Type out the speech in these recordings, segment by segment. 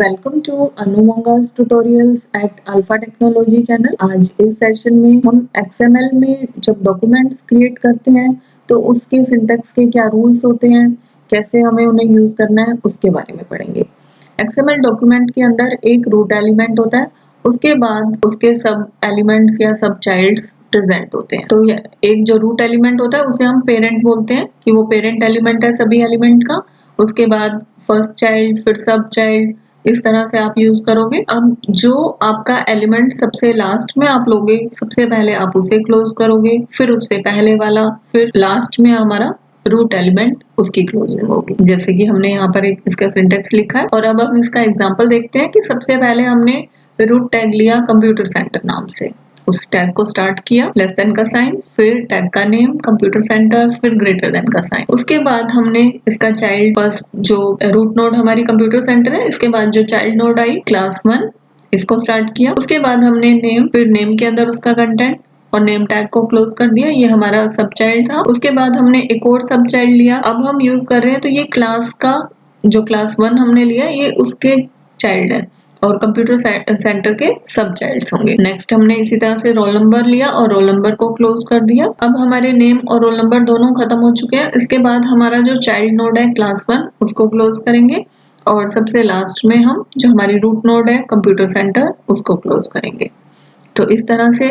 Welcome to अनुमोंगास tutorials at alpha technology channel. आज इस सेशन में हम एक्सएमएल में जब डॉक्यूमेंट्स क्रिएट करते हैं तो उसके सिंटैक्स के क्या रूल्स होते हैं, कैसे हमें उन्हें यूज करना है, उसके बारे में पढ़ेंगे। एक्सएमएल डॉक्यूमेंट के अंदर एक रूट एलिमेंट होता है, उसके बाद उसके सब एलिमेंट्स या सब चाइल्ड्स प्रेजेंट होते हैं। तो एक जो रूट एलिमेंट होता है उसे हम पेरेंट बोलते हैं कि वो पेरेंट एलिमेंट है सभी एलिमेंट का। उसके बाद फर्स्ट चाइल्ड, फिर सब चाइल्ड, इस तरह से आप यूज करोगे। अब जो आपका एलिमेंट सबसे लास्ट में आप लोगे, सबसे पहले आप उसे क्लोज करोगे, फिर उससे पहले वाला, फिर लास्ट में हमारा रूट एलिमेंट उसकी क्लोजिंग होगी। जैसे कि हमने यहाँ पर एक इसका सिंटेक्स लिखा है। और अब हम इसका एग्जांपल देखते हैं कि सबसे पहले हमने रूट टैग लिया कंप्यूटर सेंटर नाम से, उस टैग को स्टार्ट किया, लेस देन का साइन, फिर टैग का नेम कंप्यूटर सेंटर, फिर ग्रेटर देन का साइन। उसके बाद हमने इसका चाइल्ड, फर्स्ट जो रूट नोड हमारी कंप्यूटर सेंटर है, इसके बाद जो चाइल्ड नोड आई क्लास 1, इसको स्टार्ट किया। उसके बाद हमने नेम, फिर नेम के अंदर उसका कंटेंट और नेम टैग को क्लोज कर दिया। ये हमारा सब चाइल्ड था। उसके बाद हमने एक और सब चाइल्ड लिया। अब हम यूज कर रहे हैं तो ये क्लास का, जो क्लास 1 हमने लिया, ये उसके चाइल्ड है और कंप्यूटर सेंटर के सब चाइल्ड्स होंगे। नेक्स्ट हमने इसी तरह से रोल नंबर लिया और रोल नंबर को क्लोज कर दिया। अब हमारे नेम और रोल नंबर दोनों खत्म हो चुके हैं। इसके बाद हमारा जो चाइल्ड नोड है क्लास 1, उसको क्लोज करेंगे और सबसे लास्ट में हम जो हमारी रूट नोड है कंप्यूटर सेंटर, उसको क्लोज करेंगे। तो इस तरह से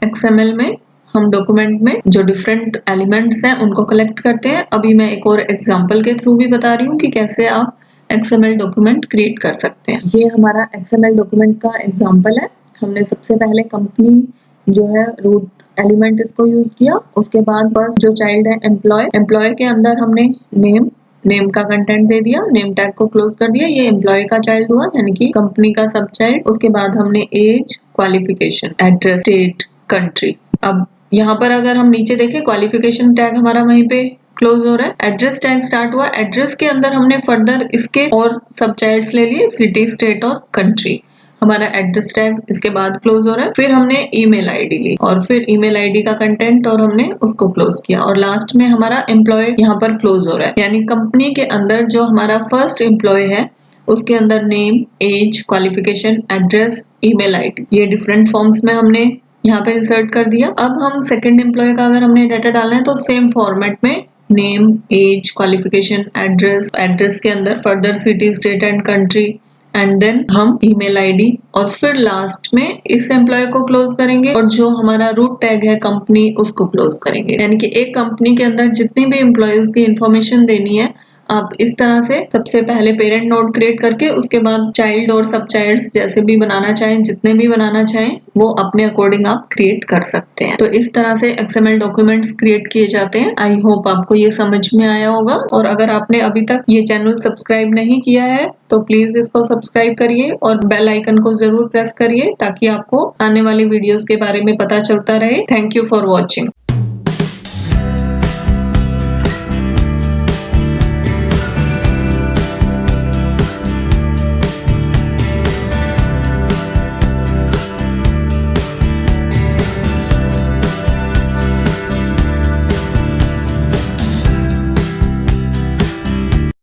एक्सएमएल में हम डॉक्यूमेंट में जो डिफरेंट एलिमेंट्स हैं उनको कलेक्ट करते हैं। अभी मैं एक और एग्जांपल के थ्रू भी बता रही हूँ कि कैसे आप एक्सएमएल डॉक्यूमेंट क्रिएट कर सकते हैं। ये हमारा एक्सएमएल डॉक्यूमेंट का एग्जांपल है। हमने सबसे पहले कंपनी जो है रूट एलिमेंट इसको यूज किया। उसके बाद बस जो चाइल्ड है एम्प्लॉय, एम्प्लॉय के अंदर हमने नेम का कंटेंट दे दिया, नेम टैग को क्लोज कर दिया। ये एम्प्लॉय का चाइल्ड हुआ, यानी कि कंपनी का सब चाइल्ड। उसके बाद हमने age, qualification, address, state, country. अब यहाँ पर अगर हम नीचे देखें, क्वालिफिकेशन टैग हमारा वहीं पे क्लोज हो रहा है। एड्रेस टैग स्टार्ट हुआ। एड्रेस के अंदर हमने फर्दर इसके और सब चाइल्ड्स ले लिए, सिटी, स्टेट और कंट्री। हमारा एड्रेस टैग इसके बाद क्लोज हो रहा है। फिर हमने ईमेल आईडी ली और फिर ईमेल आईडी का कंटेंट और हमने उसको क्लोज किया और लास्ट में हमारा एम्प्लॉय यहाँ पर क्लोज हो रहा है। यानी कंपनी के अंदर जो हमारा फर्स्ट एम्प्लॉय है उसके अंदर name, age, qualification, address, email ID, ये डिफरेंट फॉर्म्स में हमने यहाँ पे इंसर्ट कर दिया। अब हम सेकंड एम्प्लॉय का अगर हमने डाटा डालना है तो सेम फॉर्मेट में नेम, एज, क्वालिफिकेशन, एड्रेस के अंदर further city, state and country, and then हम ईमेल आईडी और फिर लास्ट में इस एम्प्लॉय को क्लोज करेंगे और जो हमारा रूट टैग है कंपनी, उसको क्लोज करेंगे। यानी कि एक कंपनी के अंदर जितनी भी एम्प्लॉयज की इंफॉर्मेशन देनी है, आप इस तरह से सबसे पहले पेरेंट नोड क्रिएट करके उसके बाद चाइल्ड और सब चाइल्ड्स जैसे भी बनाना चाहें, जितने भी बनाना चाहें, वो अपने अकॉर्डिंग आप क्रिएट कर सकते हैं। तो इस तरह से एक्सएमएल डॉक्यूमेंट्स क्रिएट किए जाते हैं। आई होप आपको ये समझ में आया होगा। और अगर आपने अभी तक ये चैनल सब्सक्राइब नहीं किया है तो प्लीज इसको सब्सक्राइब करिए और बेल आइकन को जरूर प्रेस करिए ताकि आपको आने वाली वीडियोस के बारे में पता चलता रहे। Thank you for watching.